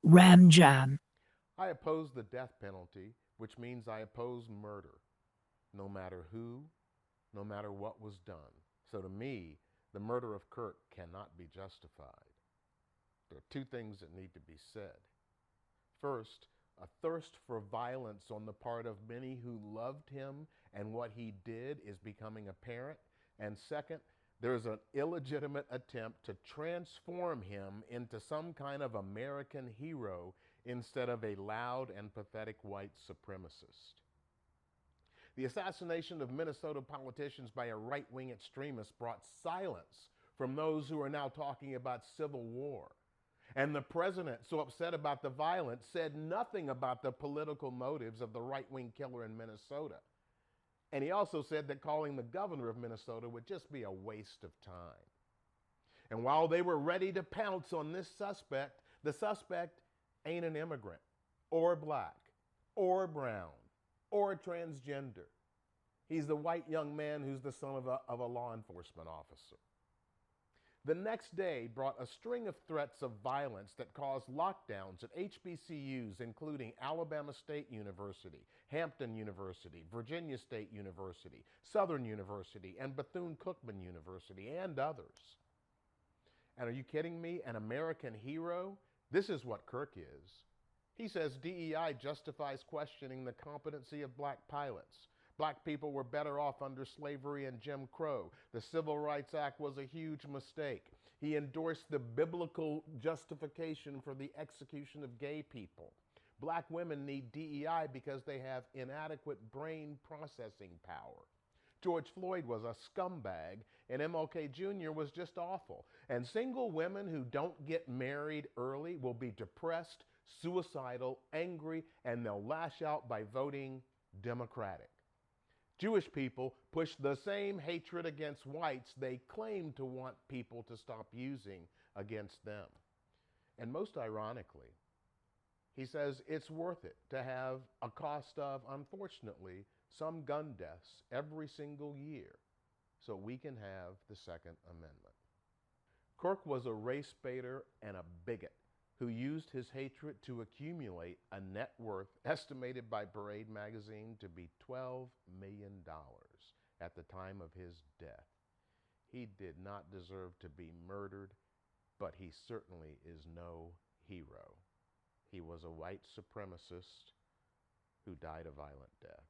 Ram Jam. I oppose the death penalty, which means I oppose murder, no matter who, no matter what was done. So to me, the murder of Kirk cannot be justified. There are two things that need to be said. First, a thirst for violence on the part of many who loved him and what he did is becoming apparent. And second, there's an illegitimate attempt to transform him into some kind of American hero instead of a loud and pathetic white supremacist. The assassination of Minnesota politicians by a right wing extremist brought silence from those who are now talking about civil war. And the president, so upset about the violence, said nothing about the political motives of the right wing killer in Minnesota. And he also said that calling the governor of Minnesota would just be a waste of time. And while they were ready to pounce on this suspect, the suspect ain't an immigrant, or black, or brown, or transgender. He's the white young man who's the son of a law enforcement officer. The next day brought a string of threats of violence that caused lockdowns at HBCUs, including Alabama State University, Hampton University, Virginia State University, Southern University, and Bethune Cookman University, and others. And are you kidding me? An American hero? This is what Kirk is. He says DEI justifies questioning the competency of black pilots. Black people were better off under slavery and Jim Crow. The Civil Rights Act was a huge mistake. He endorsed the biblical justification for the execution of gay people. Black women need DEI because they have inadequate brain processing power. George Floyd was a scumbag, and MLK Jr. was just awful. And single women who don't get married early will be depressed, suicidal, angry, and they'll lash out by voting Democratic. Jewish people push the same hatred against whites they claim to want people to stop using against them. And most ironically, he says it's worth it to have a cost of, unfortunately, some gun deaths every single year so we can have the Second Amendment. Kirk was a race baiter and a bigot who used his hatred to accumulate a net worth estimated by Parade magazine to be $12 million at the time of his death. He did not deserve to be murdered, but he certainly is no hero. He was a white supremacist who died a violent death.